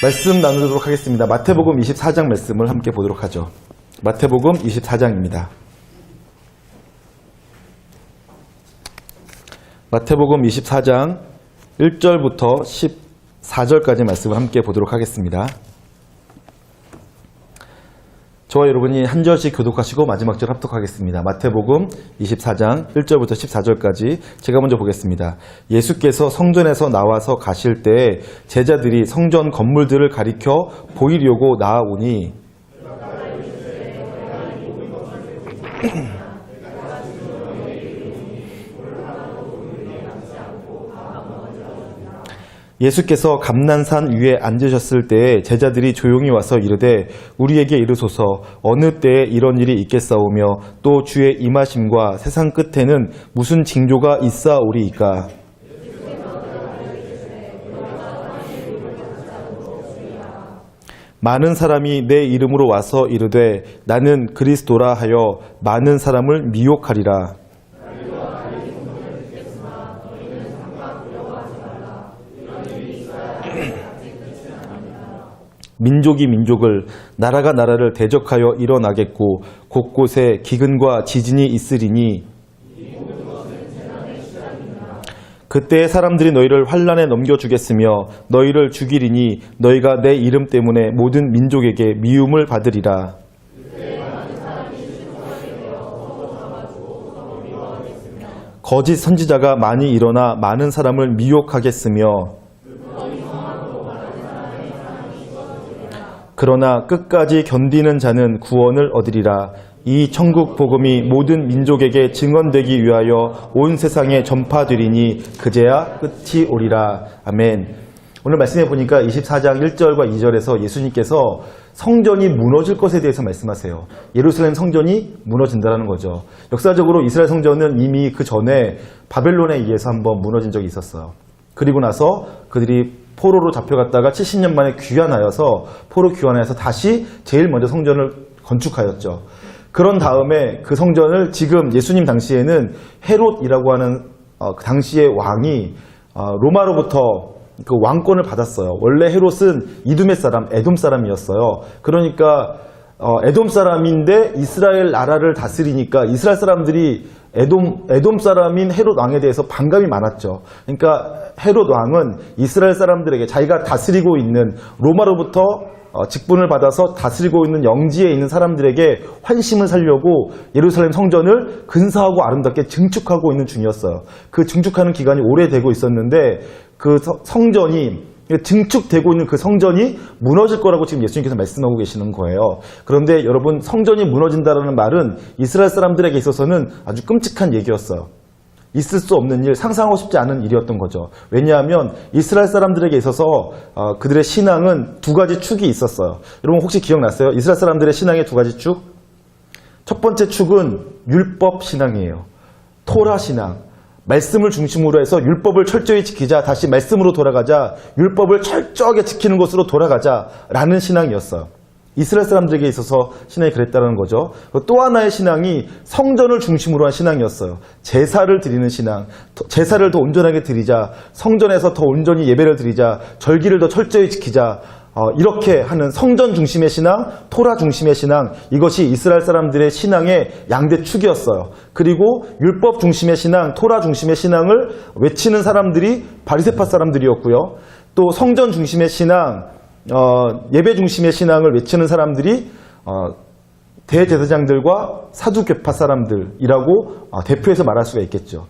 말씀 나누도록 하겠습니다. 마태복음 24장 말씀을 함께 보도록 하죠. 마태복음 24장입니다. 마태복음 24장 1절부터 14절까지 말씀을 함께 보도록 하겠습니다. 저와 여러분이 한 절씩 교독하시고 마지막 절 합독하겠습니다. 마태복음 24장 1절부터 14절까지 제가 먼저 보겠습니다. 예수께서 성전에서 나와서 가실 때 제자들이 성전 건물들을 가리켜 보이려고 나아오니 예수께서 감난산 위에 앉으셨을 때에 제자들이 조용히 와서 이르되 우리에게 이르소서 어느 때에 이런 일이 있겠사오며 또 주의 임하심과 세상 끝에는 무슨 징조가 있사오리이까. 많은 사람이 내 이름으로 와서 이르되 나는 그리스도라 하여 많은 사람을 미혹하리라. 민족이 민족을, 나라가 나라를 대적하여 일어나겠고 곳곳에 기근과 지진이 있으리니 그때 사람들이 너희를 환난에 넘겨주겠으며 너희를 죽이리니 너희가 내 이름 때문에 모든 민족에게 미움을 받으리라. 거짓 선지자가 많이 일어나 많은 사람을 미혹하겠으며 그러나 끝까지 견디는 자는 구원을 얻으리라. 이 천국 복음이 모든 민족에게 증언되기 위하여 온 세상에 전파되리니 그제야 끝이 오리라. 아멘. 오늘 말씀해 보니까 24장 1절과 2절에서 예수님께서 성전이 무너질 것에 대해서 말씀하세요. 예루살렘 성전이 무너진다는 거죠. 역사적으로 이스라엘 성전은 이미 그 전에 바벨론에 의해서 한번 무너진 적이 있었어요. 그리고 나서 그들이 포로로 잡혀갔다가 70년 만에 귀환하여서 포로 귀환해서 다시 제일 먼저 성전을 건축하였죠. 그런 다음에 그 성전을 지금 예수님 당시에는 헤롯이라고 하는 그 당시의 왕이 로마로부터 그 왕권을 받았어요. 원래 헤롯은 이두메 사람, 에돔 사람이었어요. 그러니까 에돔 사람인데 이스라엘 나라를 다스리니까 이스라엘 사람들이 에돔 사람인 헤롯 왕에 대해서 반감이 많았죠. 그러니까 헤롯 왕은 이스라엘 사람들에게 자기가 다스리고 있는 로마로부터 직분을 받아서 다스리고 있는 영지에 있는 사람들에게 환심을 살려고 예루살렘 성전을 근사하고 아름답게 증축하고 있는 중이었어요. 그 증축하는 기간이 오래되고 있었는데 그 성전이 증축되고 있는 그 성전이 무너질 거라고 지금 예수님께서 말씀하고 계시는 거예요. 그런데 여러분, 성전이 무너진다는 말은 이스라엘 사람들에게 있어서는 아주 끔찍한 얘기였어요. 있을 수 없는 일, 상상하고 싶지 않은 일이었던 거죠. 왜냐하면 이스라엘 사람들에게 있어서 그들의 신앙은 두 가지 축이 있었어요. 여러분 혹시 기억났어요? 이스라엘 사람들의 신앙의 두 가지 축? 첫 번째 축은 율법 신앙이에요. 토라 신앙. 말씀을 중심으로 해서 율법을 철저히 지키자, 다시 말씀으로 돌아가자, 율법을 철저하게 지키는 것으로 돌아가자라는 신앙이었어요. 이스라엘 사람들에게 있어서 신앙이 그랬다는 거죠. 또 하나의 신앙이 성전을 중심으로 한 신앙이었어요. 제사를 드리는 신앙, 제사를 더 온전하게 드리자, 성전에서 더 온전히 예배를 드리자, 절기를 더 철저히 지키자, 이렇게 하는 성전 중심의 신앙, 토라 중심의 신앙, 이것이 이스라엘 사람들의 신앙의 양대 축이었어요. 그리고 율법 중심의 신앙, 토라 중심의 신앙을 외치는 사람들이 바리새파 사람들이었고요. 또 성전 중심의 신앙, 예배 중심의 신앙을 외치는 사람들이 대제사장들과 사두개파 사람들이라고 대표해서 말할 수가 있겠죠.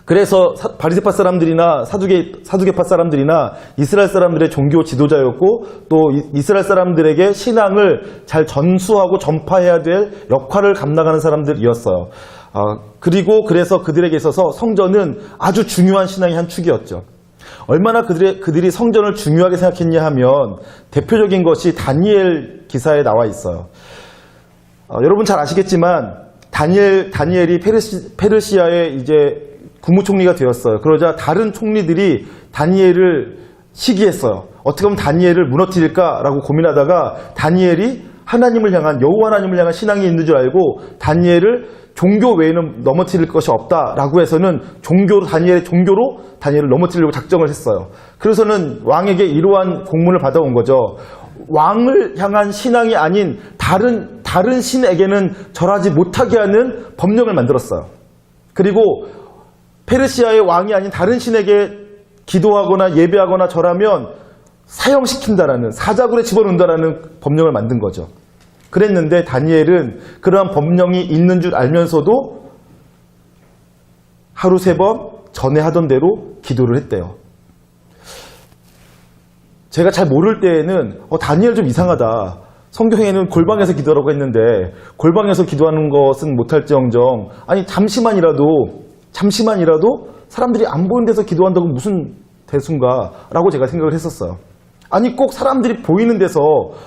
그래서 바리새파 사람들이나 사두개파 사람들이나 이스라엘 사람들의 종교 지도자였고 또 이스라엘 사람들에게 신앙을 잘 전수하고 전파해야 될 역할을 감당하는 사람들이었어요. 그리고 그래서 그들에게 있어서 성전은 아주 중요한 신앙의 한 축이었죠. 얼마나 그들이 성전을 중요하게 생각했냐 하면 대표적인 것이 다니엘 기사에 나와 있어요. 여러분 잘 아시겠지만 다니엘이 페르시아의 이제 국무총리가 되었어요. 그러자 다른 총리들이 다니엘을 시기했어요. 어떻게 하면 다니엘을 무너뜨릴까라고 고민하다가 다니엘이 하나님을 향한, 여호와 하나님을 향한 신앙이 있는 줄 알고 다니엘을 종교 외에는 넘어뜨릴 것이 없다라고 해서는 다니엘의 종교로 다니엘을 넘어뜨리려고 작정을 했어요. 그래서는 왕에게 이러한 공문을 받아온 거죠. 왕을 향한 신앙이 아닌 다른 신에게는 절하지 못하게 하는 법령을 만들었어요. 그리고 페르시아의 왕이 아닌 다른 신에게 기도하거나 예배하거나 절하면 사형시킨다라는, 사자굴에 집어넣는다라는 법령을 만든 거죠. 그랬는데 다니엘은 그러한 법령이 있는 줄 알면서도 하루 3번 전에 하던 대로 기도를 했대요. 제가 잘 모를 때에는 다니엘 좀 이상하다. 성경에는 골방에서 기도하라고 했는데 골방에서 기도하는 것은 못할지언정 아니 잠시만이라도 사람들이 안 보이는 데서 기도한다고 무슨 대수인가 라고 제가 생각을 했었어요. 아니 꼭 사람들이 보이는 데서,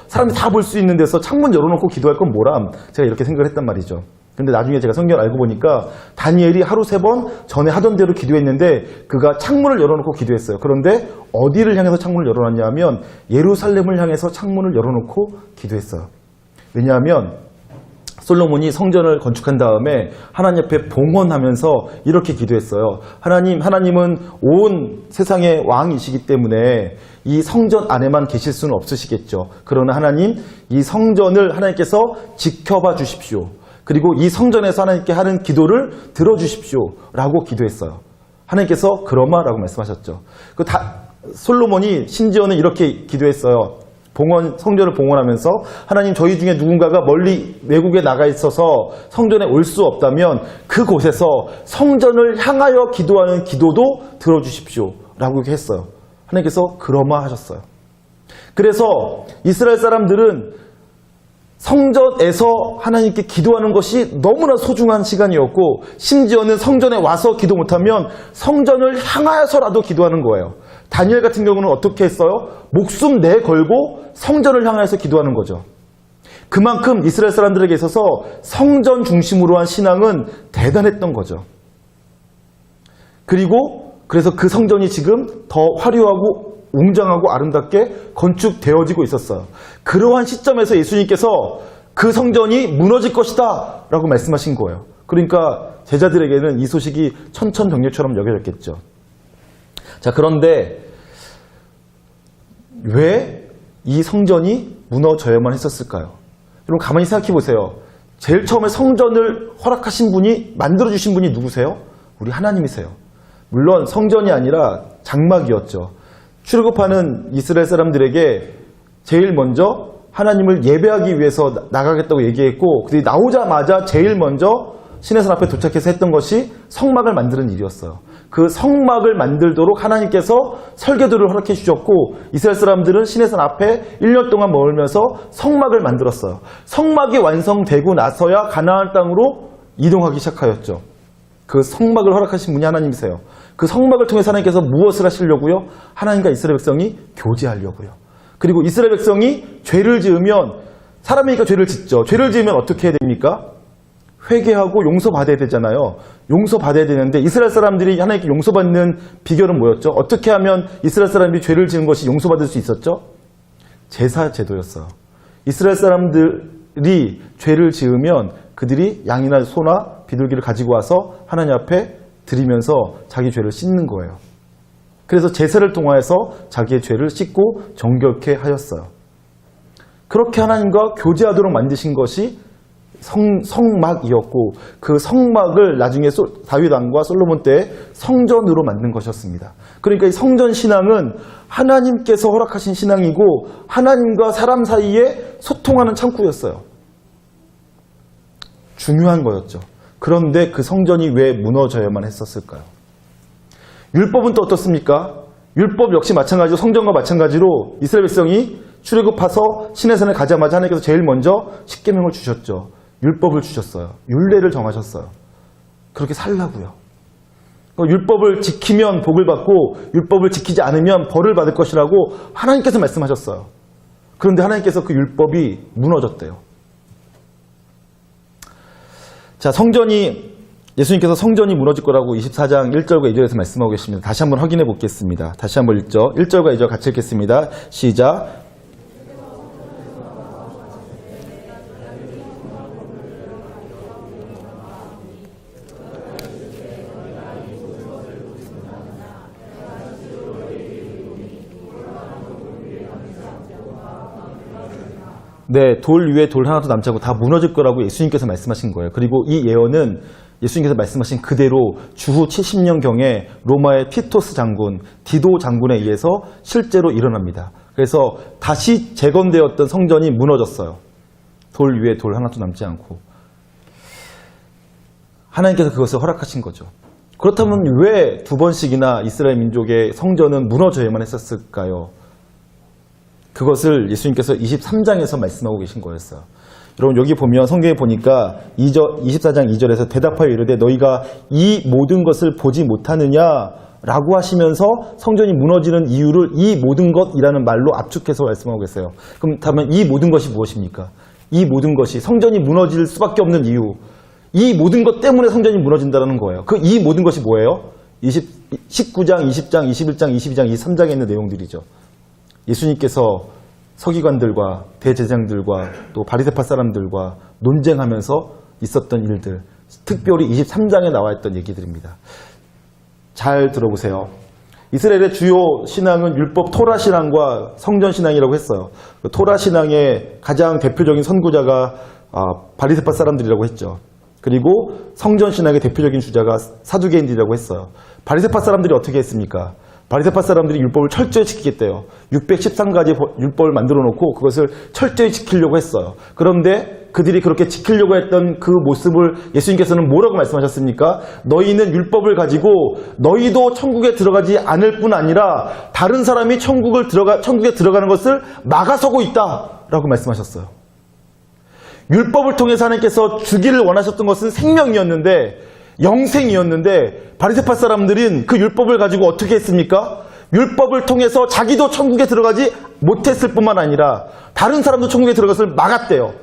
사람들이 다 볼 수 있는 데서 창문 열어놓고 기도할 건 뭐람, 제가 이렇게 생각을 했단 말이죠. 근데 나중에 제가 성경을 알고 보니까 다니엘이 하루 3번 전에 하던 대로 기도했는데 그가 창문을 열어놓고 기도했어요. 그런데 어디를 향해서 창문을 열어놨냐 하면 예루살렘을 향해서 창문을 열어놓고 기도했어요. 왜냐하면 솔로몬이 성전을 건축한 다음에 하나님 앞에 봉헌하면서 이렇게 기도했어요. 하나님은 온 세상의 왕이시기 때문에 이 성전 안에만 계실 수는 없으시겠죠. 그러나 하나님, 이 성전을 하나님께서 지켜봐 주십시오. 그리고 이 성전에서 하나님께 하는 기도를 들어주십시오 라고 기도했어요. 하나님께서 그러마라고 말씀하셨죠. 솔로몬이 심지어는 이렇게 기도했어요. 성전을 봉헌하면서 하나님, 저희 중에 누군가가 멀리 외국에 나가 있어서 성전에 올 수 없다면 그곳에서 성전을 향하여 기도하는 기도도 들어주십시오 라고 이렇게 했어요. 하나님께서 그러마 하셨어요. 그래서 이스라엘 사람들은 성전에서 하나님께 기도하는 것이 너무나 소중한 시간이었고, 심지어는 성전에 와서 기도 못하면 성전을 향하여서라도 기도하는 거예요. 다니엘 같은 경우는 어떻게 했어요? 목숨 내걸고 성전을 향해서 기도하는 거죠. 그만큼 이스라엘 사람들에게 있어서 성전 중심으로 한 신앙은 대단했던 거죠. 그래서 그 성전이 지금 더 화려하고 웅장하고 아름답게 건축되어지고 있었어요. 그러한 시점에서 예수님께서 그 성전이 무너질 것이다 라고 말씀하신 거예요. 그러니까 제자들에게는 이 소식이 천천병력처럼 여겨졌겠죠. 자, 그런데 왜 이 성전이 무너져야만 했었을까요? 여러분 가만히 생각해 보세요. 제일 처음에 성전을 허락하신 분이, 만들어주신 분이 누구세요? 우리 하나님이세요. 물론 성전이 아니라 장막이었죠. 출애굽하는 이스라엘 사람들에게 제일 먼저 하나님을 예배하기 위해서 나가겠다고 얘기했고, 그들이 나오자마자 제일 먼저 시내산 앞에 도착해서 했던 것이 성막을 만드는 일이었어요. 그 성막을 만들도록 하나님께서 설계도를 허락해 주셨고, 이스라엘 사람들은 시내산 앞에 1년 동안 머물면서 성막을 만들었어요. 성막이 완성되고 나서야 가나안 땅으로 이동하기 시작하였죠. 그 성막을 허락하신 분이 하나님이세요. 그 성막을 통해서 하나님께서 무엇을 하시려고요? 하나님과 이스라엘 백성이 교제하려고요. 그리고 이스라엘 백성이 죄를 지으면, 사람이니까 죄를 짓죠. 죄를 지으면 어떻게 해야 됩니까? 회개하고 용서받아야 되잖아요. 용서받아야 되는데 이스라엘 사람들이 하나님께 용서받는 비결은 뭐였죠? 어떻게 하면 이스라엘 사람들이 죄를 지은 것이 용서받을 수 있었죠? 제사 제도였어요. 이스라엘 사람들이 죄를 지으면 그들이 양이나 소나 비둘기를 가지고 와서 하나님 앞에 드리면서 자기 죄를 씻는 거예요. 그래서 제사를 통하여서 자기의 죄를 씻고 정결케 하였어요. 그렇게 하나님과 교제하도록 만드신 것이 성막이었고, 그 성막을 나중에 다윗 왕과 솔로몬 때 성전으로 만든 것이었습니다. 그러니까 이 성전 신앙은 하나님께서 허락하신 신앙이고 하나님과 사람 사이에 소통하는 창구였어요. 중요한 거였죠. 그런데 그 성전이 왜 무너져야만 했었을까요? 율법은 또 어떻습니까? 율법 역시 마찬가지로, 성전과 마찬가지로 이스라엘 백성이 출애굽해서 시내산을 가자마자 하나님께서 제일 먼저 십계명을 주셨죠. 율법을 주셨어요. 율례를 정하셨어요. 그렇게 살라고요. 율법을 지키면 복을 받고 율법을 지키지 않으면 벌을 받을 것이라고 하나님께서 말씀하셨어요. 그런데 하나님께서 그 율법이 무너졌대요. 자, 예수님께서 성전이 무너질 거라고 24장 1절과 2절에서 말씀하고 계십니다. 다시 한번 확인해 보겠습니다. 다시 한번 읽죠. 1절과 2절 같이 읽겠습니다. 시작. 네, 돌 위에 돌 하나도 남지 않고 다 무너질 거라고 예수님께서 말씀하신 거예요. 그리고 이 예언은 예수님께서 말씀하신 그대로 주후 70년경에 로마의 티토스 장군, 디도 장군에 의해서 실제로 일어납니다. 그래서 다시 재건되었던 성전이 무너졌어요. 돌 위에 돌 하나도 남지 않고. 하나님께서 그것을 허락하신 거죠. 그렇다면 왜 두 번씩이나 이스라엘 민족의 성전은 무너져야만 했었을까요? 그것을 예수님께서 23장에서 말씀하고 계신 거였어요. 여러분 여기 보면 성경에 보니까 24장 2절에서 대답하여 이르되 너희가 이 모든 것을 보지 못하느냐라고 하시면서 성전이 무너지는 이유를 이 모든 것이라는 말로 압축해서 말씀하고 계세요. 그럼 다만 이 모든 것이 무엇입니까? 이 모든 것이 성전이 무너질 수밖에 없는 이유, 이 모든 것 때문에 성전이 무너진다는 거예요. 그 이 모든 것이 뭐예요? 19장, 20장, 21장, 22장, 23장에 있는 내용들이죠. 예수님께서 서기관들과 대제사장들과 또 바리새파 사람들과 논쟁하면서 있었던 일들, 특별히 23장에 나와 있던 얘기들입니다. 잘 들어보세요. 이스라엘의 주요 신앙은 율법 토라 신앙과 성전 신앙이라고 했어요. 그 토라 신앙의 가장 대표적인 선구자가 바리새파 사람들이라고 했죠. 그리고 성전 신앙의 대표적인 주자가 사두개인들이라고 했어요. 바리새파 사람들이 어떻게 했습니까? 바리새파 사람들이 율법을 철저히 지키겠대요. 613가지 율법을 만들어 놓고 그것을 철저히 지키려고 했어요. 그런데 그들이 그렇게 지키려고 했던 그 모습을 예수님께서는 뭐라고 말씀하셨습니까? 너희는 율법을 가지고 너희도 천국에 들어가지 않을 뿐 아니라 다른 사람이 천국에 들어가는 것을 막아서고 있다라고 말씀하셨어요. 율법을 통해서 하나님께서 주기를 원하셨던 것은 생명이었는데, 영생이었는데 바리새파 사람들은 그 율법을 가지고 어떻게 했습니까? 율법을 통해서 자기도 천국에 들어가지 못했을 뿐만 아니라 다른 사람도 천국에 들어가서 막았대요.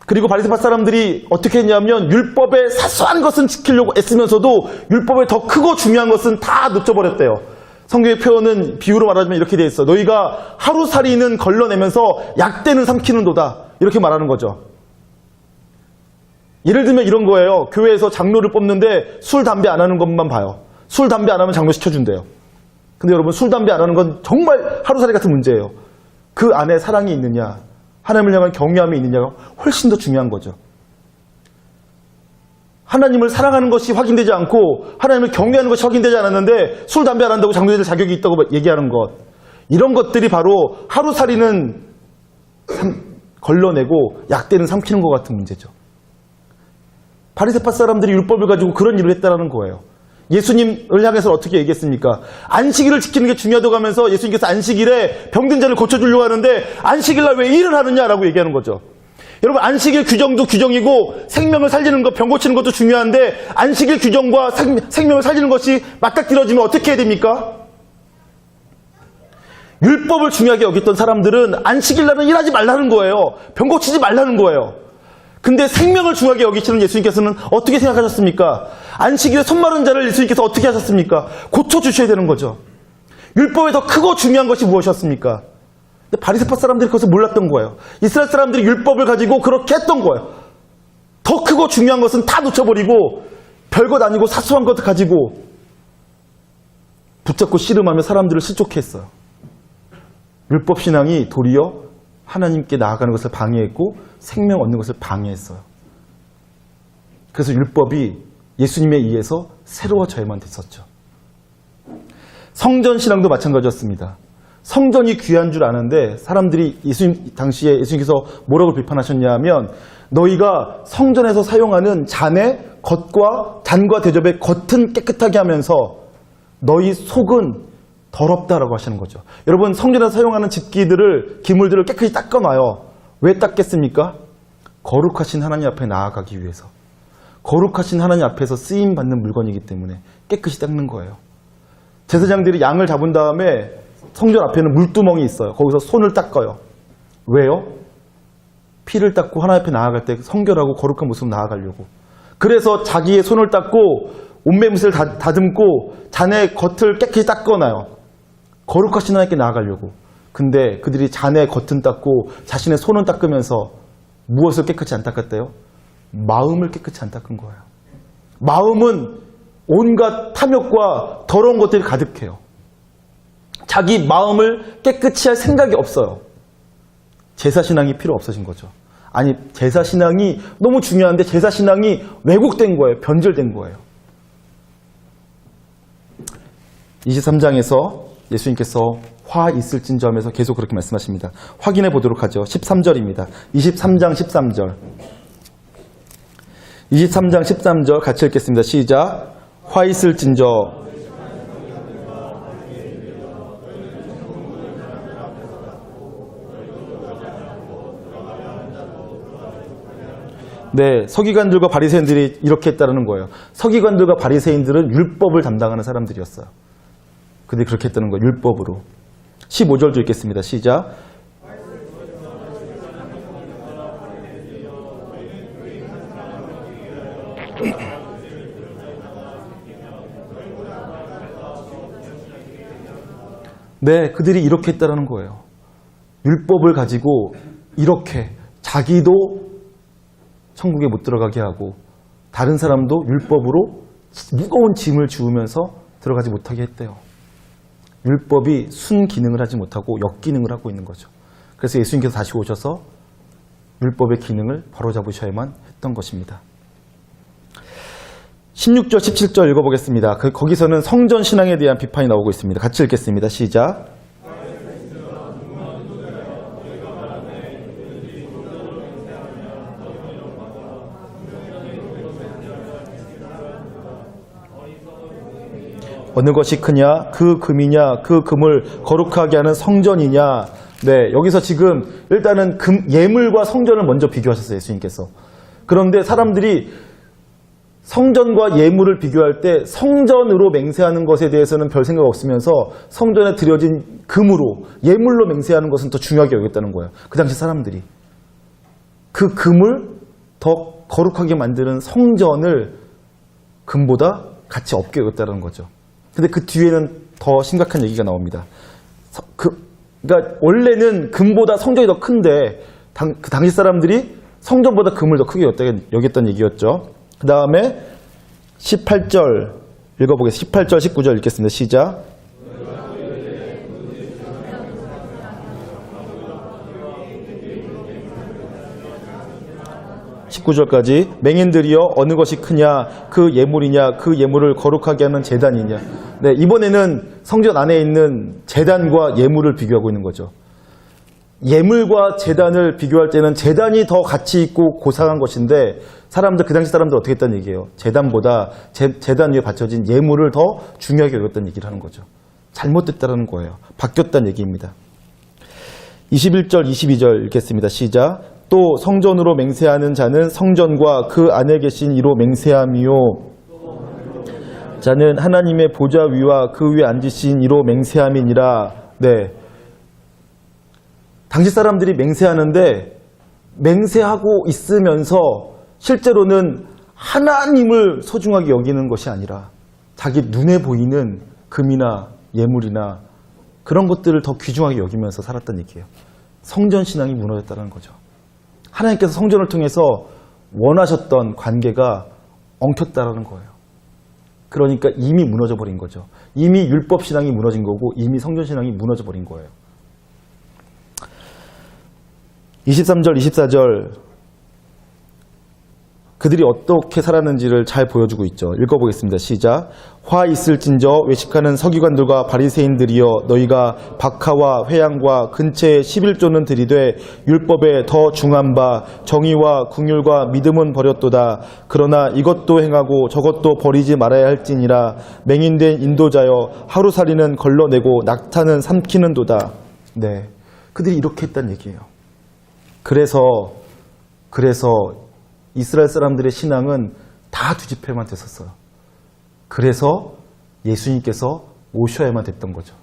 그리고 바리새파 사람들이 어떻게 했냐면 율법의 사소한 것은 지키려고 애쓰면서도 율법의 더 크고 중요한 것은 다 놓쳐버렸대요. 성경의 표현은 비유로 말하자면 이렇게 되어 있어. 너희가 하루살이는 걸러내면서 약대는 삼키는도다. 이렇게 말하는 거죠. 예를 들면 이런 거예요. 교회에서 장로를 뽑는데 술, 담배 안 하는 것만 봐요. 술, 담배 안 하면 장로 시켜준대요. 근데 여러분 술, 담배 안 하는 건 정말 하루살이 같은 문제예요. 그 안에 사랑이 있느냐, 하나님을 향한 경외함이 있느냐가 훨씬 더 중요한 거죠. 하나님을 사랑하는 것이 확인되지 않고 하나님을 경외하는 것이 확인되지 않았는데 술, 담배 안 한다고 장로될 자격이 있다고 얘기하는 것, 이런 것들이 바로 하루살이는 걸러내고 약대는 삼키는 것 같은 문제죠. 바리새파 사람들이 율법을 가지고 그런 일을 했다는 거예요. 예수님을 향해서 어떻게 얘기했습니까? 안식일을 지키는 게 중요하다고 하면서 예수님께서 안식일에 병든 자를 고쳐주려고 하는데 안식일날 왜 일을 하느냐라고 얘기하는 거죠. 여러분 안식일 규정도 규정이고 생명을 살리는 것, 병 고치는 것도 중요한데 안식일 규정과 생명을 살리는 것이 맞닥뜨려지면 어떻게 해야 됩니까? 율법을 중요하게 여겼던 사람들은 안식일날은 일하지 말라는 거예요. 병 고치지 말라는 거예요. 근데 생명을 중요하게 여기시는 예수님께서는 어떻게 생각하셨습니까? 안식일에 손 마른 자를 예수님께서 어떻게 하셨습니까? 고쳐주셔야 되는 거죠. 율법에 더 크고 중요한 것이 무엇이었습니까? 근데 바리새파 사람들이 그것을 몰랐던 거예요. 이스라엘 사람들이 율법을 가지고 그렇게 했던 거예요. 더 크고 중요한 것은 다 놓쳐버리고 별것 아니고 사소한 것을 가지고 붙잡고 씨름하며 사람들을 실족해 했어요. 율법 신앙이 도리어 하나님께 나아가는 것을 방해했고 생명 얻는 것을 방해했어요. 그래서 율법이 예수님에 의해서 새로워져야만 됐었죠. 성전 신앙도 마찬가지였습니다. 성전이 귀한 줄 아는데 사람들이 당시에 예수님께서 뭐라고 비판하셨냐 하면 너희가 성전에서 사용하는 잔의 잔과 대접의 겉은 깨끗하게 하면서 너희 속은 더럽다라고 하시는 거죠. 여러분 성전에서 사용하는 기물들을 깨끗이 닦아놔요. 왜 닦겠습니까? 거룩하신 하나님 앞에 나아가기 위해서. 거룩하신 하나님 앞에서 쓰임받는 물건이기 때문에 깨끗이 닦는 거예요. 제사장들이 양을 잡은 다음에 성전 앞에는 물두멍이 있어요. 거기서 손을 닦아요. 왜요? 피를 닦고 하나님 앞에 나아갈 때 성결하고 거룩한 모습으로 나아가려고. 그래서 자기의 손을 닦고 옷매무새를 다듬고 잔의 겉을 깨끗이 닦아놔요. 거룩하신 하나님께 나아가려고. 근데 그들이 잔의 겉은 닦고 자신의 손은 닦으면서 무엇을 깨끗이 안 닦았대요? 마음을 깨끗이 안 닦은 거예요. 마음은 온갖 탐욕과 더러운 것들이 가득해요. 자기 마음을 깨끗이 할 생각이 없어요. 제사신앙이 필요 없어진 거죠. 아니, 제사신앙이 너무 중요한데 제사신앙이 왜곡된 거예요. 변질된 거예요. 23장에서 예수님께서 화 있을진저 하면서 계속 그렇게 말씀하십니다. 확인해 보도록 하죠. 13절입니다. 23장 13절. 23장 13절 같이 읽겠습니다. 시작. 화 있을진저. 네, 서기관들과 바리새인들이 이렇게 했다는 거예요. 서기관들과 바리새인들은 율법을 담당하는 사람들이었어요. 근데 그렇게 했다는 거예요. 율법으로. 15절도 읽겠습니다. 시작. 네, 그들이 이렇게 했다는 거예요. 율법을 가지고 이렇게 자기도 천국에 못 들어가게 하고 다른 사람도 율법으로 무거운 짐을 지우면서 들어가지 못하게 했대요. 율법이 순기능을 하지 못하고 역기능을 하고 있는 거죠. 그래서 예수님께서 다시 오셔서 율법의 기능을 바로잡으셔야만 했던 것입니다. 16절, 17절 읽어보겠습니다. 거기서는 성전신앙에 대한 비판이 나오고 있습니다. 같이 읽겠습니다. 시작. 어느 것이 크냐? 그 금이냐? 그 금을 거룩하게 하는 성전이냐? 네, 여기서 지금 일단은 예물과 성전을 먼저 비교하셨어요, 예수님께서. 그런데 사람들이 성전과 예물을 비교할 때 성전으로 맹세하는 것에 대해서는 별 생각 없으면서 성전에 드려진 금으로, 예물로 맹세하는 것은 더 중요하게 여겼다는 거예요. 그 당시 사람들이. 그 금을 더 거룩하게 만드는 성전을 금보다 가치 없게 여겼다는 거죠. 근데 그 뒤에는 더 심각한 얘기가 나옵니다. 그러니까 원래는 금보다 성전이 더 큰데 그 당시 사람들이 성전보다 금을 더 크게 여겼다는 얘기였죠. 그 다음에 18절 읽어보겠습니다. 18절, 19절 읽겠습니다. 시작. (19절까지) 맹인들이여 어느 것이 크냐 그 예물이냐 그 예물을 거룩하게 하는 제단이냐. 네, 이번에는 성전 안에 있는 제단과 예물을 비교하고 있는 거죠. 예물과 제단을 비교할 때는 제단이 더 가치 있고 고상한 것인데 그 당시 사람들 어떻게 했다는 얘기예요. 제단보다 제단 위에 바쳐진 예물을 더 중요하게 여겼다는 얘기를 하는 거죠. 잘못됐다는 거예요. 바뀌었다는 얘기입니다. 21절 22절 읽겠습니다. 시작. 또 성전으로 맹세하는 자는 성전과 그 안에 계신 이로 맹세함이요 자는 하나님의 보좌 위와 그 위에 앉으신 이로 맹세함이니라. 네, 당시 사람들이 맹세하는데 맹세하고 있으면서 실제로는 하나님을 소중하게 여기는 것이 아니라 자기 눈에 보이는 금이나 예물이나 그런 것들을 더 귀중하게 여기면서 살았다는 얘기예요. 성전신앙이 무너졌다는 거죠. 하나님께서 성전을 통해서 원하셨던 관계가 엉켰다라는 거예요. 그러니까 이미 무너져 버린 거죠. 이미 율법신앙이 무너진 거고 이미 성전신앙이 무너져 버린 거예요. 23절, 24절 그들이 어떻게 살았는지를 잘 보여주고 있죠. 읽어보겠습니다. 시작. 화 있을진저 외식하는 서기관들과 바리새인들이여 너희가 박하와 회양과 근처에 11조는 들이되 율법에 더 중한 바 정의와 긍휼과 믿음은 버렸도다. 그러나 이것도 행하고 저것도 버리지 말아야 할지니라. 맹인된 인도자여 하루살이는 걸러내고 낙타는 삼키는도다. 네, 그들이 이렇게 했다는 얘기예요. 그래서 이스라엘 사람들의 신앙은 다 뒤집혀만 됐었어요. 그래서 예수님께서 오셔야만 됐던 거죠.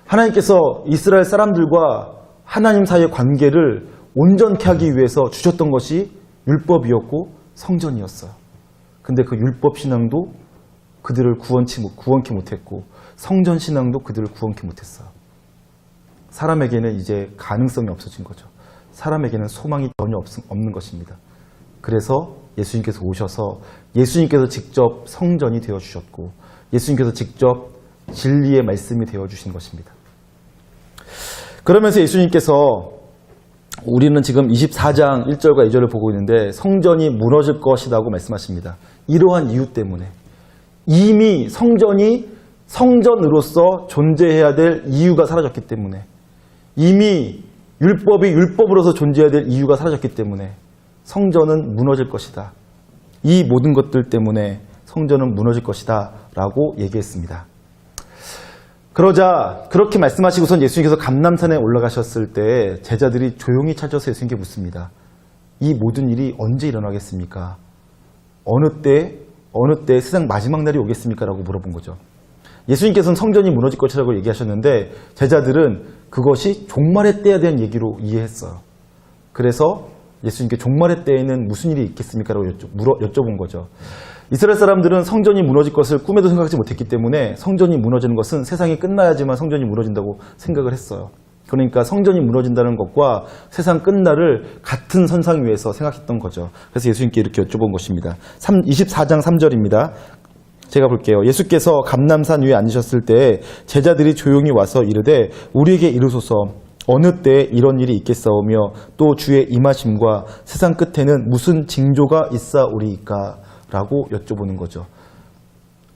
하나님께서 이스라엘 사람들과 하나님 사이의 관계를 온전케 하기 위해서 주셨던 것이 율법이었고 성전이었어요. 근데 그 율법 신앙도 그들을 구원케 못했고 성전 신앙도 그들을 구원케 못했어요. 사람에게는 이제 가능성이 없어진 거죠. 사람에게는 소망이 전혀 없는 것입니다. 그래서 예수님께서 오셔서 예수님께서 직접 성전이 되어주셨고 예수님께서 직접 진리의 말씀이 되어주신 것입니다. 그러면서 예수님께서 우리는 지금 24장 1절과 2절을 보고 있는데 성전이 무너질 것이라고 말씀하십니다. 이러한 이유 때문에 이미 성전이 성전으로서 존재해야 될 이유가 사라졌기 때문에 이미 율법이 율법으로서 존재해야 될 이유가 사라졌기 때문에 성전은 무너질 것이다. 이 모든 것들 때문에 성전은 무너질 것이다 라고 얘기했습니다. 그러자 그렇게 말씀하시고선 예수님께서 감람산에 올라가셨을 때 제자들이 조용히 찾아서 예수님께 묻습니다. 이 모든 일이 언제 일어나겠습니까? 어느 때 세상 마지막 날이 오겠습니까? 라고 물어본 거죠. 예수님께서는 성전이 무너질 것이라고 얘기하셨는데 제자들은 그것이 종말의 때에 대한 얘기로 이해했어요. 그래서 예수님께 종말의 때에는 무슨 일이 있겠습니까? 라고 여쭤본 거죠. 이스라엘 사람들은 성전이 무너질 것을 꿈에도 생각하지 못했기 때문에 성전이 무너지는 것은 세상이 끝나야지만 성전이 무너진다고 생각을 했어요. 그러니까 성전이 무너진다는 것과 세상 끝날을 같은 선상 위에서 생각했던 거죠. 그래서 예수님께 이렇게 여쭤본 것입니다. 24장 3절입니다. 제가 볼게요. 예수께서 감람산 위에 앉으셨을 때 제자들이 조용히 와서 이르되 우리에게 이르소서 어느 때에 이런 일이 있겠사오며 또 주의 임하심과 세상 끝에는 무슨 징조가 있사오리이까? 라고 여쭤보는 거죠.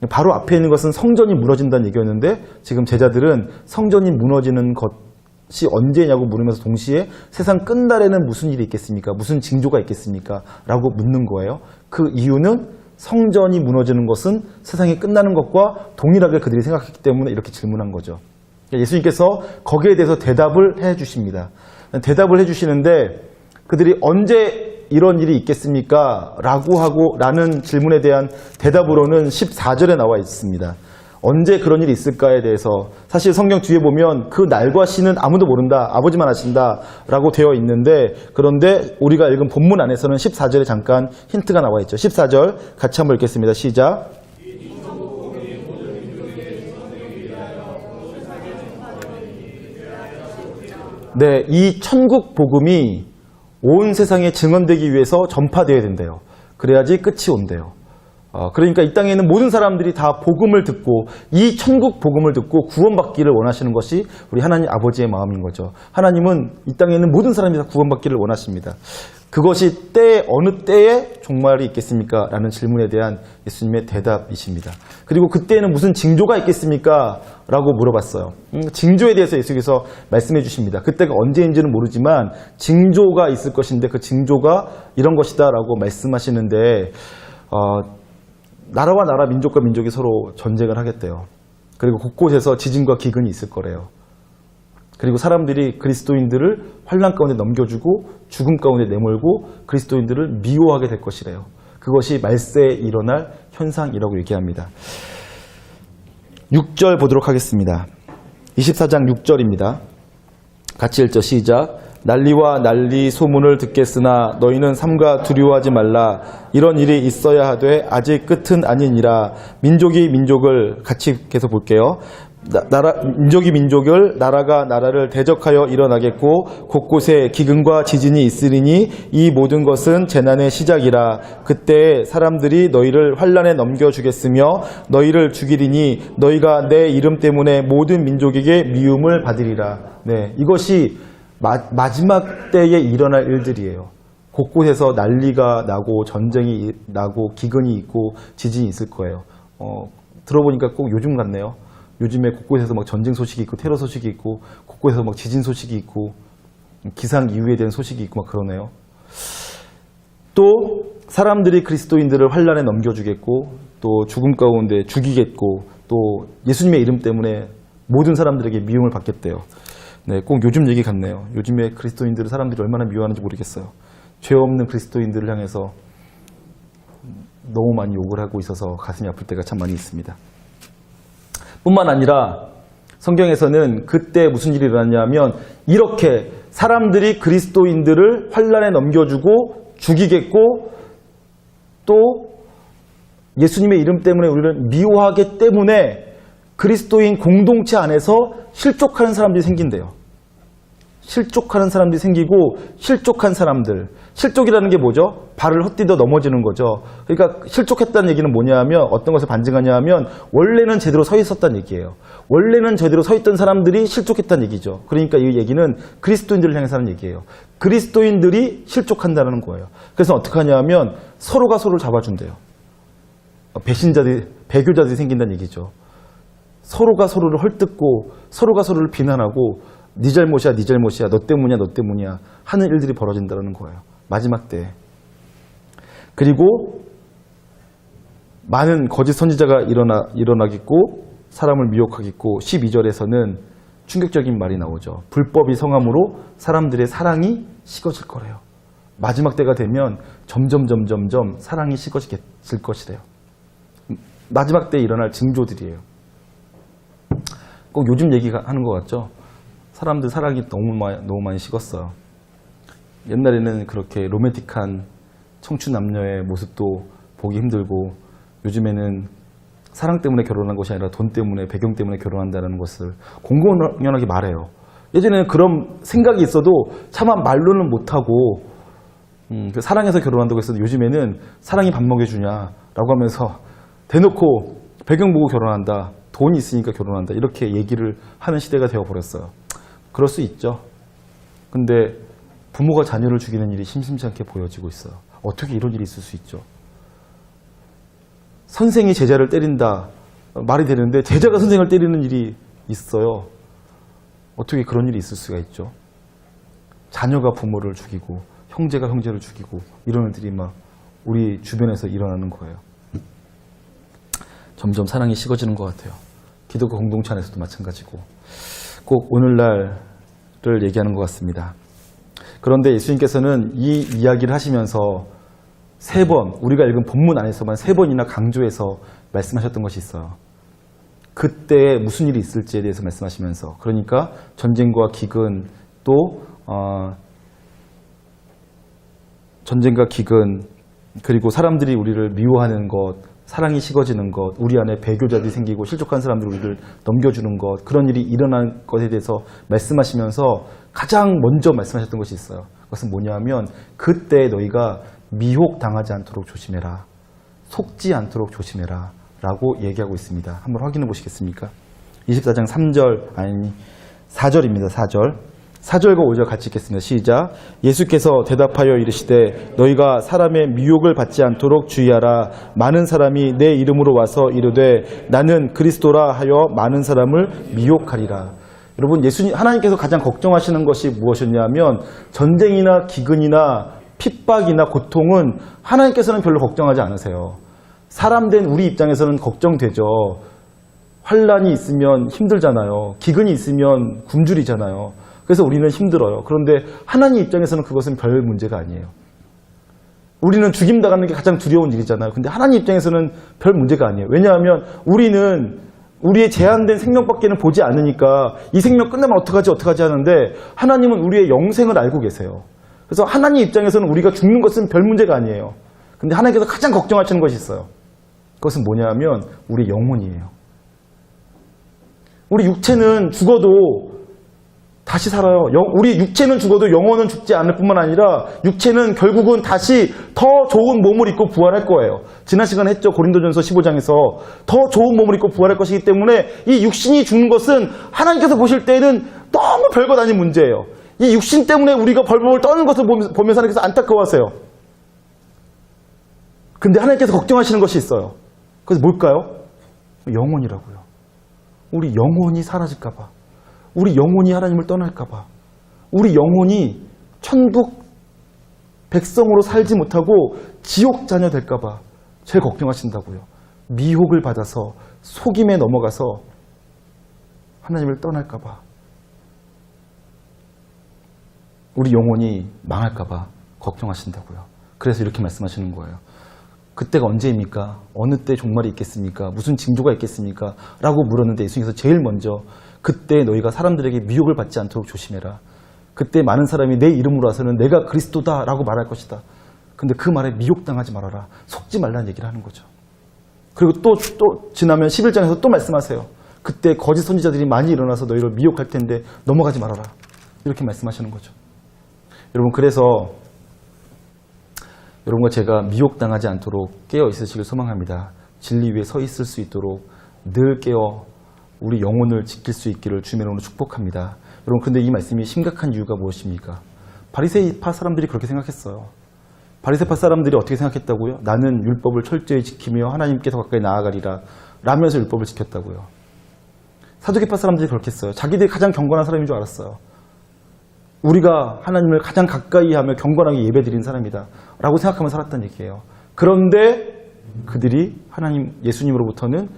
바로 앞에 있는 것은 성전이 무너진다는 얘기였는데 지금 제자들은 성전이 무너지는 것이 언제냐고 물으면서 동시에 세상 끝날에는 무슨 일이 있겠습니까? 무슨 징조가 있겠습니까? 라고 묻는 거예요. 그 이유는 성전이 무너지는 것은 세상이 끝나는 것과 동일하게 그들이 생각했기 때문에 이렇게 질문한 거죠. 예수님께서 거기에 대해서 대답을 해 주십니다. 대답을 해 주시는데 그들이 언제 이런 일이 있겠습니까? 라는 질문에 대한 대답으로는 14절에 나와 있습니다. 언제 그런 일이 있을까에 대해서 사실 성경 뒤에 보면 그 날과 시는 아무도 모른다. 아버지만 아신다. 라고 되어 있는데 그런데 우리가 읽은 본문 안에서는 14절에 잠깐 힌트가 나와 있죠. 14절 같이 한번 읽겠습니다. 시작. 네, 이 천국 복음이 온 세상에 증언되기 위해서 전파되어야 된대요. 그래야지 끝이 온대요. 그러니까 이 땅에 있는 모든 사람들이 다 복음을 듣고 이 천국 복음을 듣고 구원받기를 원하시는 것이 우리 하나님 아버지의 마음인 거죠. 하나님은 이 땅에 있는 모든 사람이 다 구원받기를 원하십니다. 그것이 어느 때에 종말이 있겠습니까? 라는 질문에 대한 예수님의 대답이십니다. 그리고 그때에는 무슨 징조가 있겠습니까? 라고 물어봤어요. 징조에 대해서 예수께서 말씀해 주십니다. 그때가 언제인지는 모르지만 징조가 있을 것인데 그 징조가 이런 것이다 라고 말씀하시는데 나라와 나라, 민족과 민족이 서로 전쟁을 하겠대요. 그리고 곳곳에서 지진과 기근이 있을 거래요. 그리고 사람들이 그리스도인들을 환난 가운데 넘겨주고 죽음 가운데 내몰고 그리스도인들을 미워하게 될 것이래요. 그것이 말세에 일어날 현상이라고 얘기합니다. 6절 보도록 하겠습니다. 24장 6절입니다. 같이 읽죠. 시작. 난리와 난리 소문을 듣겠으나 너희는 삼가 두려워하지 말라. 이런 일이 있어야 하되 아직 끝은 아니니라. 민족이 민족을 같이 계속 볼게요. 민족이 민족을 나라가 나라를 대적하여 일어나겠고 곳곳에 기근과 지진이 있으리니 이 모든 것은 재난의 시작이라. 그때 사람들이 너희를 환난에 넘겨주겠으며 너희를 죽이리니 너희가 내 이름 때문에 모든 민족에게 미움을 받으리라. 네, 이것이 마지막 때에 일어날 일들이에요. 곳곳에서 난리가 나고 전쟁이 나고 기근이 있고 지진이 있을 거예요. 들어보니까 꼭 요즘 같네요. 요즘에 곳곳에서 막 전쟁 소식이 있고 테러 소식이 있고 곳곳에서 막 지진 소식이 있고 기상 이후에 대한 소식이 있고 막 그러네요. 또 사람들이 그리스도인들을 환난에 넘겨주겠고 또 죽음 가운데 죽이겠고 또 예수님의 이름 때문에 모든 사람들에게 미움을 받겠대요. 네, 꼭 요즘 얘기 같네요. 요즘에 그리스도인들을 사람들이 얼마나 미워하는지 모르겠어요. 죄 없는 그리스도인들을 향해서 너무 많이 욕을 하고 있어서 가슴이 아플 때가 참 많이 있습니다. 뿐만 아니라 성경에서는 그때 무슨 일이 일어났냐면 이렇게 사람들이 그리스도인들을 환난에 넘겨주고 죽이겠고 또 예수님의 이름 때문에 우리를 미워하기 때문에 그리스도인 공동체 안에서 실족하는 사람들이 생긴대요. 실족하는 사람들이 생기고 실족한 사람들. 실족이라는 게 뭐죠? 발을 헛디뎌 넘어지는 거죠. 그러니까 실족했다는 얘기는 뭐냐면 어떤 것을 반증하냐 하면 원래는 제대로 서 있었다는 얘기예요. 원래는 제대로 서 있던 사람들이 실족했다는 얘기죠. 그러니까 이 얘기는 그리스도인들을 향해서 하는 얘기예요. 그리스도인들이 실족한다는 거예요. 그래서 어떻게 하냐면 서로가 서로를 잡아준대요. 배교자들이 생긴다는 얘기죠. 서로가 서로를 헐뜯고 서로가 서로를 비난하고 네 잘못이야, 네 잘못이야, 너 때문이야, 너 때문이야 하는 일들이 벌어진다는 거예요. 마지막 때. 그리고 많은 거짓 선지자가 일어나겠고 사람을 미혹하겠고 12절에서는 충격적인 말이 나오죠. 불법이 성함으로 사람들의 사랑이 식어질 거래요. 마지막 때가 되면 점점 사랑이 식어질 것이래요. 마지막 때에 일어날 징조들이에요. 꼭 요즘 얘기하는 것 같죠? 사람들 사랑이 너무 많이 식었어요. 옛날에는 그렇게 로맨틱한 청춘 남녀의 모습도 보기 힘들고 요즘에는 사랑 때문에 결혼한 것이 아니라 돈 때문에, 배경 때문에 결혼한다는 것을 공공연하게 말해요. 예전에는 그런 생각이 있어도 차마 말로는 못하고 사랑해서 결혼한다고 했어도 요즘에는 사랑이 밥 먹여주냐라고 하면서 대놓고 배경 보고 결혼한다, 돈이 있으니까 결혼한다 이렇게 얘기를 하는 시대가 되어버렸어요. 그럴 수 있죠. 근데 부모가 자녀를 죽이는 일이 심심치 않게 보여지고 있어요. 어떻게 이런 일이 있을 수 있죠? 선생이 제자를 때린다 말이 되는데 제자가 선생을 때리는 일이 있어요. 어떻게 그런 일이 있을 수가 있죠? 자녀가 부모를 죽이고 형제가 형제를 죽이고 이런 일들이 막 우리 주변에서 일어나는 거예요. 점점 식어지는 것 같아요. 기독교 공동체 안에서도 마찬가지고 꼭 오늘날을 얘기하는 것 같습니다. 그런데 예수님께서는 이 이야기를 하시면서 3번, 우리가 읽은 본문 안에서만 3번이나 강조해서 말씀하셨던 것이 있어요. 그때 무슨 일이 있을지에 대해서 말씀하시면서, 그러니까 전쟁과 기근, 또 전쟁과 기근, 그리고 사람들이 우리를 미워하는 것, 사랑이 식어지는 것, 우리 안에 배교자들이 생기고 실족한 사람들이 우리를 넘겨주는 것, 그런 일이 일어난 것에 대해서 말씀하시면서 가장 먼저 말씀하셨던 것이 있어요. 그것은 뭐냐면 그때 너희가 미혹당하지 않도록 조심해라. 속지 않도록 조심해라. 라고 얘기하고 있습니다. 한번 확인해 보시겠습니까? 24장 4절입니다. 4절과 5절 같이 읽겠습니다. 시작. 예수께서 대답하여 이르시되 너희가 사람의 미혹을 받지 않도록 주의하라. 많은 사람이 내 이름으로 와서 이르되 나는 그리스도라 하여 많은 사람을 미혹하리라. 여러분, 하나님께서 가장 걱정하시는 것이 무엇이냐면 전쟁이나 기근이나 핍박이나 고통은 하나님께서는 별로 걱정하지 않으세요. 사람된 우리 입장에서는 걱정되죠. 환란이 있으면 힘들잖아요. 기근이 있으면 굶주리잖아요. 그래서 우리는 힘들어요. 그런데 하나님 입장에서는 그것은 별 문제가 아니에요. 우리는 죽임당하는 게 가장 두려운 일이잖아요. 근데 하나님 입장에서는 별 문제가 아니에요. 왜냐하면 우리는 우리의 제한된 생명밖에는 보지 않으니까 이 생명 끝나면 어떡하지 하는데 하나님은 우리의 영생을 알고 계세요. 그래서 하나님 입장에서는 우리가 죽는 것은 별 문제가 아니에요. 근데 하나님께서 가장 걱정하시는 것이 있어요. 그것은 뭐냐면 우리 영혼이에요. 우리 육체는 죽어도 다시 살아요. 우리 육체는 죽어도 영혼은 죽지 않을 뿐만 아니라 육체는 결국은 다시 더 좋은 몸을 입고 부활할 거예요. 지난 시간에 했죠. 고린도전서 15장에서 더 좋은 몸을 입고 부활할 것이기 때문에 이 육신이 죽는 것은 하나님께서 보실 때에는 너무 별것 아닌 문제예요. 이 육신 때문에 우리가 벌벌 떠는 것을 보면서 하나님께서 안타까워하세요. 근데 하나님께서 걱정하시는 것이 있어요. 그래서 뭘까요? 영혼이라고요. 우리 영혼이 사라질까 봐. 우리 영혼이 하나님을 떠날까 봐. 우리 영혼이 천국 백성으로 살지 못하고 지옥 자녀 될까 봐 제일 걱정하신다고요. 미혹을 받아서 속임에 넘어가서 하나님을 떠날까 봐. 우리 영혼이 망할까 봐 걱정하신다고요. 그래서 이렇게 말씀하시는 거예요. 그때가 언제입니까? 어느 때 종말이 있겠습니까? 무슨 징조가 있겠습니까? 라고 물었는데 예수님께서 제일 먼저 그때 너희가 사람들에게 미혹을 받지 않도록 조심해라. 그때 많은 사람이 내 이름으로 와서는 내가 그리스도다 라고 말할 것이다. 근데 그 말에 미혹당하지 말아라. 속지 말라는 얘기를 하는 거죠. 그리고 또 지나면 11장에서 또 말씀하세요. 그때 거짓 선지자들이 많이 일어나서 너희를 미혹할 텐데 넘어가지 말아라. 이렇게 말씀하시는 거죠. 여러분, 그래서 여러분과 제가 미혹당하지 않도록 깨어 있으시길 소망합니다. 진리 위에 서 있을 수 있도록 늘 깨어 우리 영혼을 지킬 수 있기를 주님의 이름으로 축복합니다. 여러분, 근데 이 말씀이 심각한 이유가 무엇입니까? 바리새파 사람들이 그렇게 생각했어요. 바리새파 사람들이 어떻게 생각했다고요? 나는 율법을 철저히 지키며 하나님께서 가까이 나아가리라 라면서 율법을 지켰다고요. 사두개파 사람들이 그렇게 했어요. 자기들이 가장 경건한 사람인 줄 알았어요. 우리가 하나님을 가장 가까이 하며 경건하게 예배드리는 사람이다 라고 생각하며 살았다는 얘기예요. 그런데 그들이 하나님 예수님으로부터는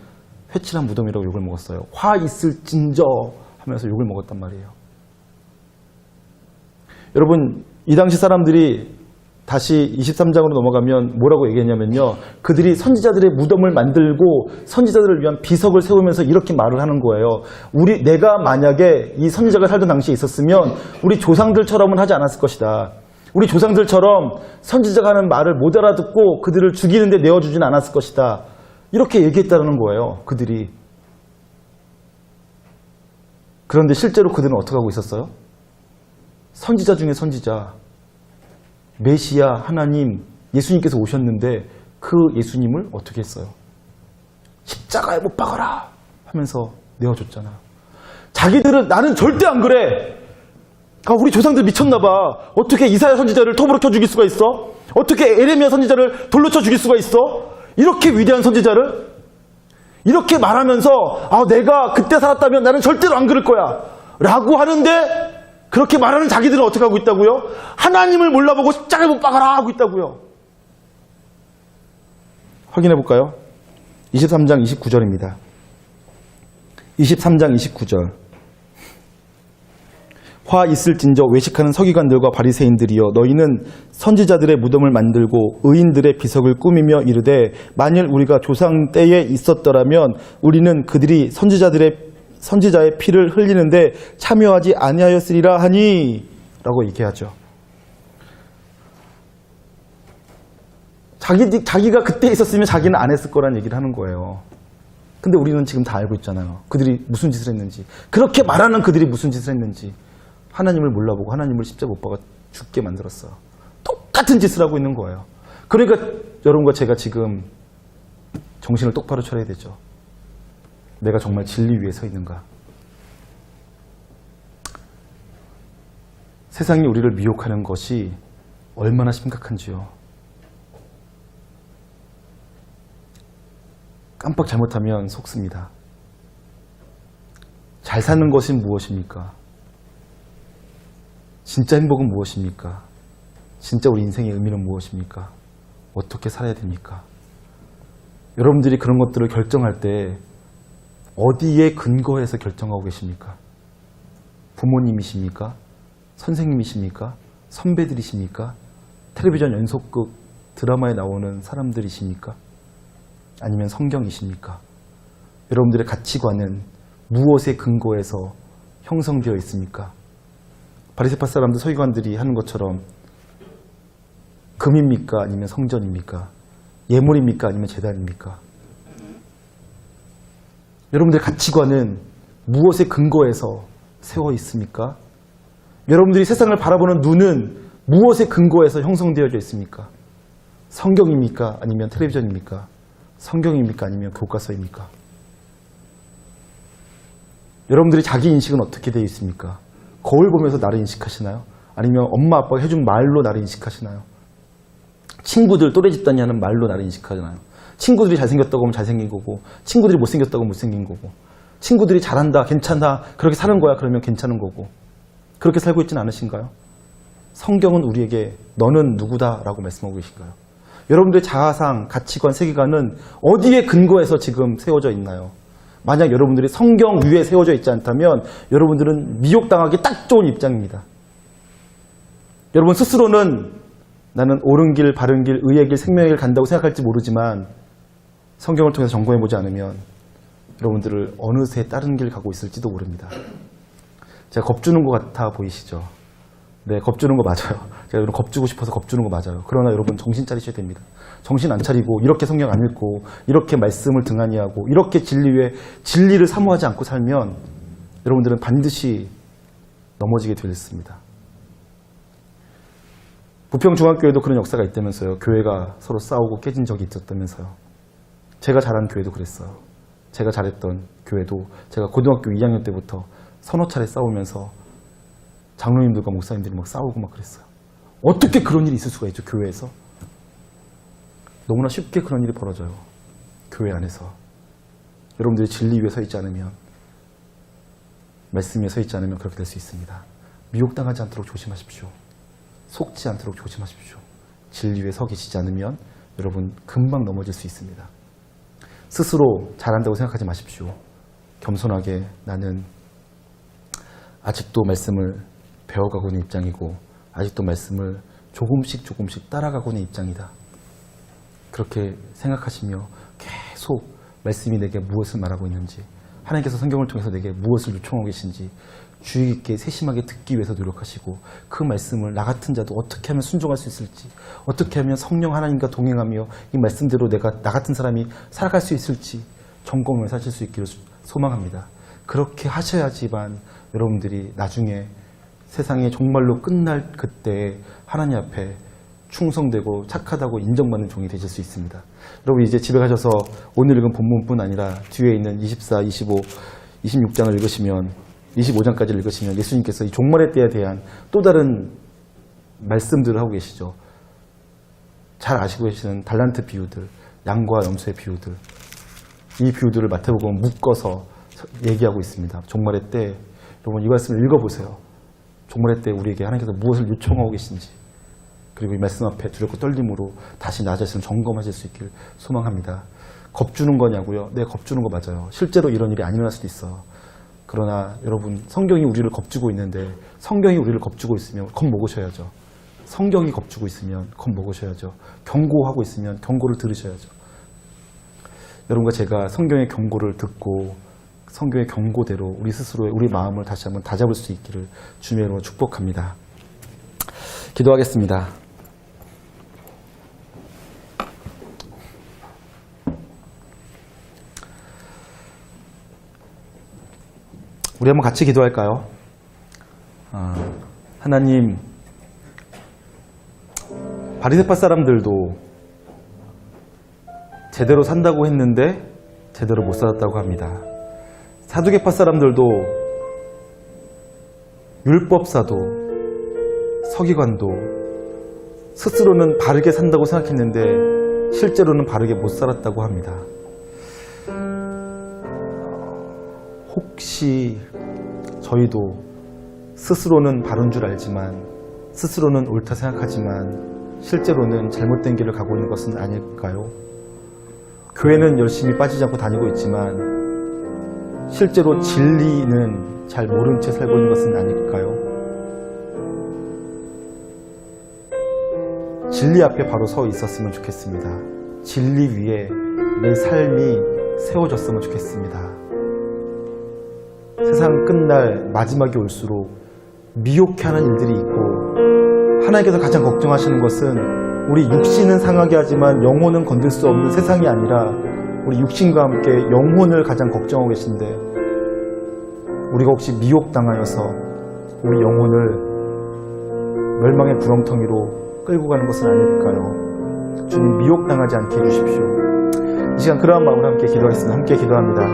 회칠한 무덤이라고 욕을 먹었어요. 화 있을진저 하면서 욕을 먹었단 말이에요. 여러분, 이 당시 사람들이 다시 23장으로 넘어가면 뭐라고 얘기했냐면요. 그들이 선지자들의 무덤을 만들고 선지자들을 위한 비석을 세우면서 이렇게 말을 하는 거예요. 내가 만약에 이 선지자가 살던 당시에 있었으면 우리 조상들처럼은 하지 않았을 것이다. 우리 조상들처럼 선지자가 하는 말을 못 알아듣고 그들을 죽이는데 내어주진 않았을 것이다. 이렇게 얘기했다는 거예요. 그들이. 그런데 실제로 그들은 어떻게 하고 있었어요? 선지자 중에 선지자. 메시아 하나님 예수님께서 오셨는데 그 예수님을 어떻게 했어요? 십자가에 못 박아라 하면서 내어줬잖아. 자기들은 나는 절대 안 그래. 우리 조상들 미쳤나 봐. 어떻게 이사야 선지자를 톱으로 쳐 죽일 수가 있어? 어떻게 에레미야 선지자를 돌로 쳐 죽일 수가 있어? 이렇게 위대한 선지자를 이렇게 말하면서 내가 그때 살았다면 나는 절대로 안 그럴 거야 라고 하는데 그렇게 말하는 자기들은 어떻게 하고 있다고요? 하나님을 몰라보고 십자가에 못 박아라 하고 있다고요. 확인해 볼까요? 23장 29절입니다. 23장 29절. 화 있을진저 외식하는 서기관들과 바리새인들이여 너희는 선지자들의 무덤을 만들고 의인들의 비석을 꾸미며 이르되 만일 우리가 조상 때에 있었더라면 우리는 그들이 선지자의 피를 흘리는데 참여하지 아니하였으리라 하니 라고 얘기하죠. 자기가 그때 있었으면 자기는 안 했을 거란 얘기를 하는 거예요. 근데 우리는 지금 다 알고 있잖아요. 그들이 무슨 짓을 했는지. 그렇게 말하는 그들이 무슨 짓을 했는지. 하나님을 몰라보고 하나님을 십자가 못 박아 죽게 만들었어요. 똑같은 짓을 하고 있는 거예요. 그러니까 여러분과 제가 지금 정신을 똑바로 차려야 되죠. 내가 정말 진리 위에 서 있는가? 세상이 우리를 미혹하는 것이 얼마나 심각한지요. 깜빡 잘못하면 속습니다. 잘 사는 것이 무엇입니까? 진짜 행복은 무엇입니까? 진짜 우리 인생의 의미는 무엇입니까? 어떻게 살아야 됩니까? 여러분들이 그런 것들을 결정할 때 어디에 근거해서 결정하고 계십니까? 부모님이십니까? 선생님이십니까? 선배들이십니까? 텔레비전 연속극 드라마에 나오는 사람들이십니까? 아니면 성경이십니까? 여러분들의 가치관은 무엇에 근거해서 형성되어 있습니까? 바리새파 사람들 서기관들이 하는 것처럼 금입니까? 아니면 성전입니까? 예물입니까? 아니면 제단입니까? 여러분들의 가치관은 무엇에 근거해서 세워 있습니까? 여러분들이 세상을 바라보는 눈은 무엇에 근거해서 형성되어져 있습니까? 성경입니까? 아니면 텔레비전입니까? 성경입니까? 아니면 교과서입니까? 여러분들이 자기 인식은 어떻게 되어 있습니까? 거울 보면서 나를 인식하시나요? 아니면 엄마 아빠가 해준 말로 나를 인식하시나요? 친구들 또래 집단이 하는 말로 나를 인식하잖아요. 친구들이 잘생겼다고 하면 잘생긴 거고 친구들이 못생겼다고 하면 못생긴 거고 친구들이 잘한다 괜찮다 그렇게 사는 거야 그러면 괜찮은 거고 그렇게 살고 있지는 않으신가요? 성경은 우리에게 너는 누구다 라고 말씀하고 계신가요? 여러분들의 자아상, 가치관, 세계관은 어디에 근거해서 지금 세워져 있나요? 만약 여러분들이 성경 위에 세워져 있지 않다면 여러분들은 미혹당하기 딱 좋은 입장입니다. 여러분 스스로는 나는 옳은 길, 바른 길, 의의 길, 생명의 길 간다고 생각할지 모르지만 성경을 통해서 점검해보지 않으면 여러분들을 어느새 다른 길 가고 있을지도 모릅니다. 제가 겁주는 것 같아 보이시죠? 네, 겁주는 거 맞아요. 제가 여러분 겁주고 싶어서 겁주는 거 맞아요. 그러나 여러분 정신 차리셔야 됩니다. 정신 안 차리고 이렇게 성경 안 읽고 이렇게 말씀을 등한히 하고 이렇게 진리 위에 진리를 사모하지 않고 살면 여러분들은 반드시 넘어지게 되었습니다. 부평중학교에도 그런 역사가 있다면서요. 교회가 서로 싸우고 깨진 적이 있었다면서요. 제가 잘한 교회도 그랬어요. 제가 잘했던 교회도 제가 고등학교 2학년 때부터 서너 차례 싸우면서 장로님들과 목사님들이 막 싸우고 막 그랬어요. 어떻게 그런 일이 있을 수가 있죠, 교회에서? 너무나 쉽게 그런 일이 벌어져요. 교회 안에서. 여러분들이 진리 위에 서 있지 않으면, 말씀 위에 서 있지 않으면 그렇게 될 수 있습니다. 미혹당하지 않도록 조심하십시오. 속지 않도록 조심하십시오. 진리 위에 서 계시지 않으면 여러분 금방 넘어질 수 있습니다. 스스로 잘한다고 생각하지 마십시오. 겸손하게 나는 아직도 말씀을 배워가고 있는 입장이고 아직도 말씀을 조금씩 따라가고 있는 입장이다. 그렇게 생각하시며 계속 말씀이 내게 무엇을 말하고 있는지, 하나님께서 성경을 통해서 내게 무엇을 요청하고 계신지 주의 깊게 세심하게 듣기 위해서 노력하시고, 그 말씀을 나 같은 자도 어떻게 하면 순종할 수 있을지, 어떻게 하면 성령 하나님과 동행하며 이 말씀대로 나 같은 사람이 살아갈 수 있을지 점검을 하실 수 있기를 소망합니다. 그렇게 하셔야지만 여러분들이 나중에 세상에 정말로 끝날 그때 하나님 앞에 충성되고 착하다고 인정받는 종이 되실 수 있습니다. 여러분 이제 집에 가셔서 오늘 읽은 본문뿐 아니라 뒤에 있는 24, 25, 26장을 읽으시면, 25장까지 읽으시면 예수님께서 이 종말의 때에 대한 또 다른 말씀들을 하고 계시죠. 잘 아시고 계시는 달란트 비유들, 양과 염소의 비유들, 이 비유들을 마태복음은 묶어서 얘기하고 있습니다. 종말의 때 여러분 이 말씀을 읽어보세요. 종말의 때 우리에게 하나님께서 무엇을 요청하고 계신지, 그리고 이 말씀 앞에 두렵고 떨림으로 다시 나 자신을 점검하실 수 있길 소망합니다. 겁주는 거냐고요? 네, 겁주는 거 맞아요. 실제로 이런 일이 안 일어날 수도 있어요. 그러나 여러분, 성경이 우리를 겁주고 있는데, 성경이 우리를 겁주고 있으면 겁 먹으셔야죠. 성경이 겁주고 있으면 겁 먹으셔야죠. 경고하고 있으면 경고를 들으셔야죠. 여러분과 제가 성경의 경고를 듣고 성경의 경고대로 우리 스스로의 우리 마음을 다시 한번 다잡을 수 있기를 주님의 이름으로 축복합니다. 기도하겠습니다. 우리 한번 같이 기도할까요? 하나님, 바리새파 사람들도 제대로 산다고 했는데 제대로 못 살았다고 합니다. 사두개파 사람들도, 율법사도, 서기관도 스스로는 바르게 산다고 생각했는데 실제로는 바르게 못 살았다고 합니다. 혹시 저희도 스스로는 바른 줄 알지만, 스스로는 옳다 생각하지만 실제로는 잘못된 길을 가고 있는 것은 아닐까요? 교회는 열심히 빠지지 않고 다니고 있지만 실제로 진리는 잘 모른 채 살고 있는 것은 아닐까요? 진리 앞에 바로 서 있었으면 좋겠습니다. 진리 위에 내 삶이 세워졌으면 좋겠습니다. 세상 끝날 마지막이 올수록 미혹해하는 일들이 있고, 하나님께서 가장 걱정하시는 것은 우리 육신은 상하게 하지만 영혼은 건들 수 없는 세상이 아니라 우리 육신과 함께 영혼을 가장 걱정하고 계신데, 우리가 혹시 미혹당하여서 우리 영혼을 멸망의 구렁텅이로 끌고 가는 것은 아닐까요? 주님, 미혹당하지 않게 해주십시오. 이 시간 그러한 마음으로 함께 기도하겠습니다. 함께 기도합니다.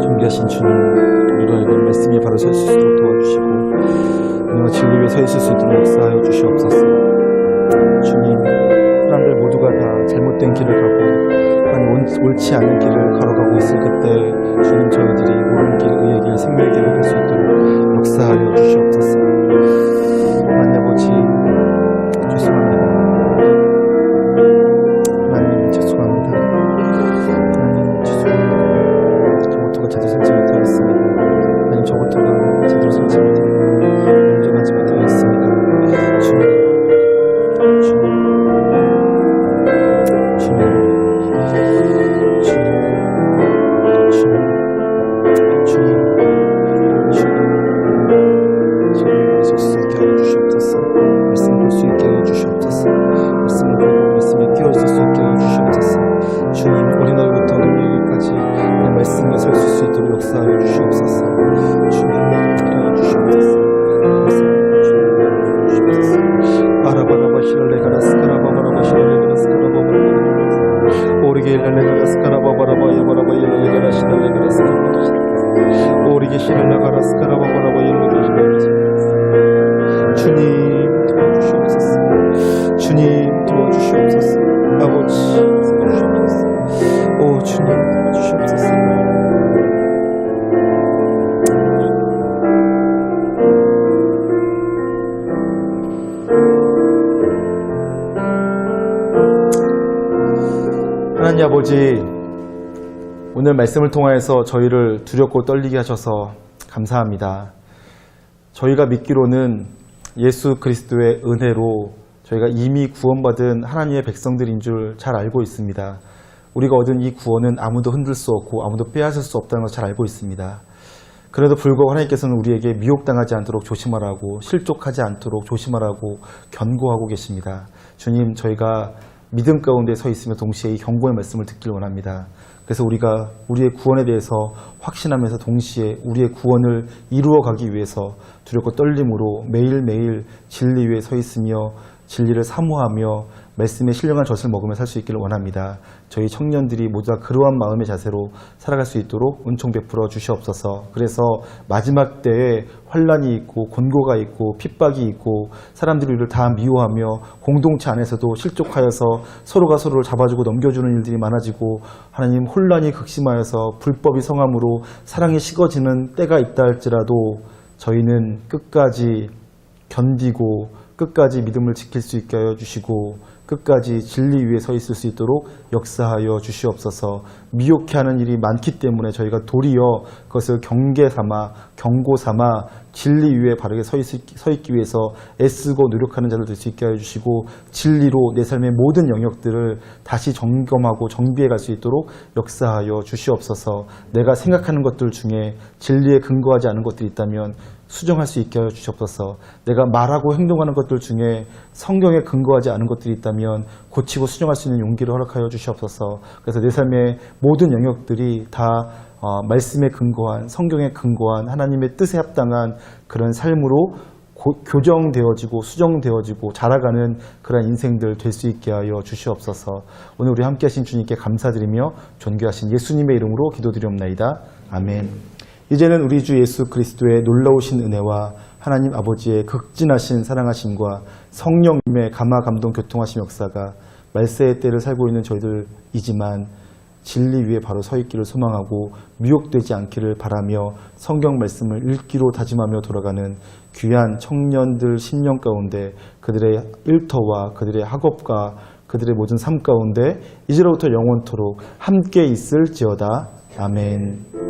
존귀하신 주님, 우리가 말씀이 바로 설 수 있도록 도와주시고 우리가 진리 위에 서 있을 수 있도록 역사하여 주시옵소서. 주님, 사람들 모두가 다 잘못된 길을 가고 옳지 않은 길을 걸어가고 있을 그때 주님, 저희들이 옳은 길, 의의 길, 생명의 길을 갈 수 있도록 역사하여 주시옵소서. 하나님 아버지, 죄송합니다. 하나님 죄송합니다. 하나님 죄송합니다. 저부터가 제대로 살지 못하였습니다. 하나님, 저부터가 제대로 살지 못하고 온전하지 못하였습니다. 주님, 오르게 일레가라스카라바바라바야바라바야레가라시달레가라스카라바라바 주시옵소서. 하나님 아버지, 오늘 말씀을 통하여서 저희를 두렵고 떨리게 하셔서 감사합니다. 저희가 믿기로는 예수 그리스도의 은혜로 저희가 이미 구원받은 하나님의 백성들인 줄 잘 알고 있습니다. 우리가 얻은 이 구원은 아무도 흔들 수 없고 아무도 빼앗을 수 없다는 것을 잘 알고 있습니다. 그래도 불구하고 하나님께서는 우리에게 미혹당하지 않도록 조심하라고, 실족하지 않도록 조심하라고 경고하고 계십니다. 주님, 저희가 믿음 가운데 서 있으며 동시에 이 경고의 말씀을 듣길 원합니다. 그래서 우리가 우리의 구원에 대해서 확신하면서 동시에 우리의 구원을 이루어가기 위해서 두렵고 떨림으로 매일매일 진리 위에 서 있으며 진리를 사모하며 말씀에 신령한 젖을 먹으며 살 수 있기를 원합니다. 저희 청년들이 모두 다 그러한 마음의 자세로 살아갈 수 있도록 은총 베풀어 주시옵소서. 그래서 마지막 때에 환란이 있고 곤고가 있고 핍박이 있고 사람들이 우리를 다 미워하며 공동체 안에서도 실족하여서 서로가 서로를 잡아주고 넘겨주는 일들이 많아지고 하나님 혼란이 극심하여서 불법이 성함으로 사랑이 식어지는 때가 있다 할지라도 저희는 끝까지 견디고 끝까지 믿음을 지킬 수 있게 하여 주시고 끝까지 진리 위에 서 있을 수 있도록 역사하여 주시옵소서. 미혹해 하는 일이 많기 때문에 저희가 도리어 그것을 경계 삼아 경고 삼아 진리 위에 바르게 서 있기 위해서 애쓰고 노력하는 자들 될 수 있게 하여 주시고 진리로 내 삶의 모든 영역들을 다시 점검하고 정비해 갈 수 있도록 역사하여 주시옵소서. 내가 생각하는 것들 중에 진리에 근거하지 않은 것들이 있다면 수정할 수 있게 하여 주시옵소서. 내가 말하고 행동하는 것들 중에 성경에 근거하지 않은 것들이 있다면 고치고 수정할 수 있는 용기를 허락하여 주시옵소서. 그래서 내 삶의 모든 영역들이 다 말씀에 근거한, 성경에 근거한 하나님의 뜻에 합당한 그런 삶으로 교정되어지고 수정되어지고 자라가는 그런 인생들 될 수 있게 하여 주시옵소서. 오늘 우리 함께 하신 주님께 감사드리며 존귀하신 예수님의 이름으로 기도드리옵나이다. 아멘. 이제는 우리 주 예수 그리스도의 놀라우신 은혜와 하나님 아버지의 극진하신 사랑하심과 성령님의 감화 감동 교통하심 역사가 말세의 때를 살고 있는 저희들이지만 진리 위에 바로 서 있기를 소망하고 미혹되지 않기를 바라며 성경 말씀을 읽기로 다짐하며 돌아가는 귀한 청년들 심령 가운데 그들의 일터와 그들의 학업과 그들의 모든 삶 가운데 이제로부터 영원토록 함께 있을지어다. 아멘.